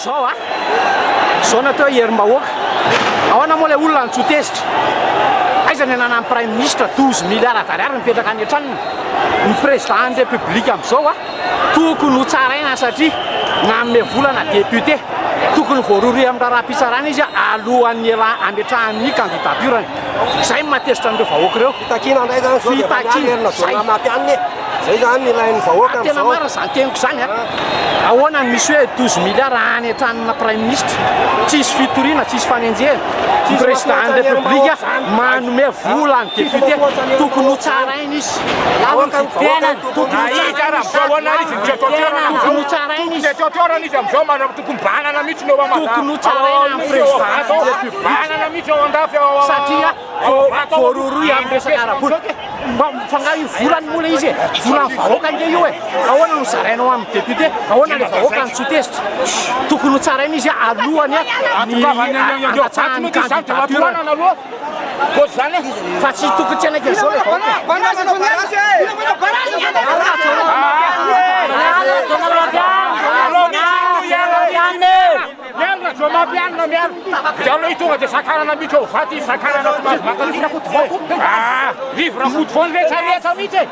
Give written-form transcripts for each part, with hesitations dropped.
zao a zao natao herim-bahoaka ahoana moa ilay olona nitsotezitra aiza ny anana amin'ny prime ministre 12 milliards ariary mipetraka any an-tranony ny président ny république amin'izao a tokony ho tsaraina satria nanome volana député tokony voarory amin'ny raharaham-pitsarana izy alohan'ny ametrahany candidaturany zay matezitra an'ireo vahoaka ireo fitakina indray zany fitakina zay zany ilain'ny vahoaka tena marina zany teniko zany a ahoana ny misy hoe 12 milliards any an-tranona prime ministre tsisy fitoriana tsisy fanenjehana ny président ny république manome vola ny député tokony ho tsaraina izy tokony ho tsaraina izy tokony ho tsaraina amin'ny président satria voaroroy amin'ny resaka ara-bola fangaro io volany mola izy volany vahoaka nge io e ahoana no zarainao amin'ny député ahoana le vahoaka ny tsotezitra tokony ho tsaraina izy alohany andatsahany candidature fa tsy tokony tsy anake zao le mampianina miaro dia aloha tonga dia sakarana mihitsy ao vaty sakarana livre foty foany rehetrarehetra mihitsy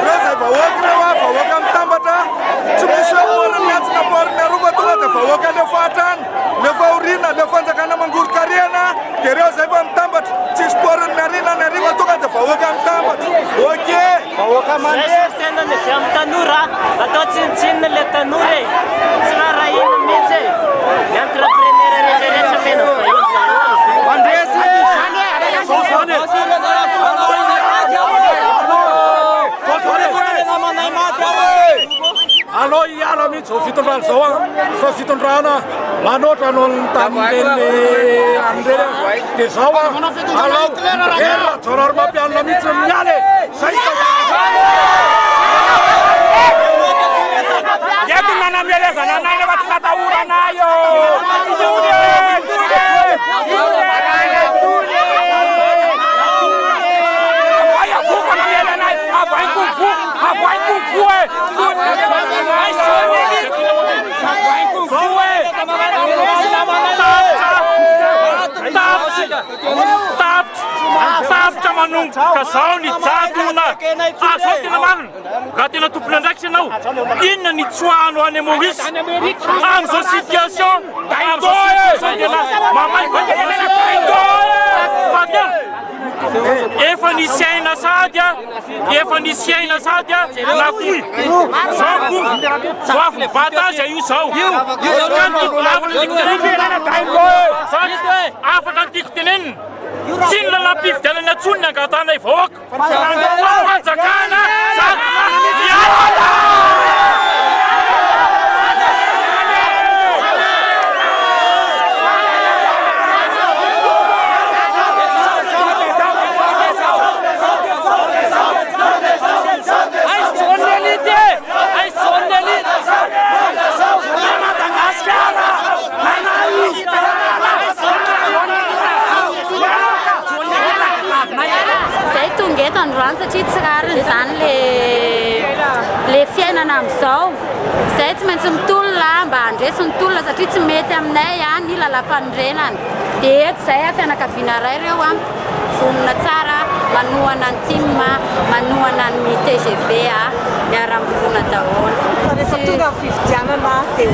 reo zay vahoaka reo a vahoaka mitambatra tsy misy hoe poriny miantsina poriny arova tonga dia vahoaka le fahatrany le faorina le fanjakana mangoro-kariana dia reo zay fa mitambatra tsisy poriny miarina ny ariva tonga dia vahoaka mitambatra oke vahoaka mandeha tena ny avy amin'ny tanora atao tsinitsinina le tanora e tsy narahina mihitsy e ny entrepreneur rehetrarehetra mena mandresy aloha iala mihitsy zao fitondrana zao a fa fitondrana manoatra no ny tamin'ny an'ireny dia zao a alao ela jarary mampianina mihitsy mialy zay eko nanamielezana anainy fa tsy natahorana io tapitra manomboka zao ny jadona azao tena marina raha tena tompony andraikitra ianao inona ny tsoahano any Maurice am'izao situation efa nisiaina sady a lakoy zao kofo zao afo batazy io zao afaka ny tiako tenenina tsy ny lalam-pifidianana antsony ny angatana vahoaka fanjakana Androany satria tsy rariny zany le fiainana amin'izao zay tsy maintsy mitolona mba handresy ny tolona satria tsy mety aminay a ny lalam-panorenana dia eto zay a fianakaviana ray reo a vonona tsara manohana ny team manohana ny TGV a miara-mirona daholo rehefa tonga ny fifidianana dia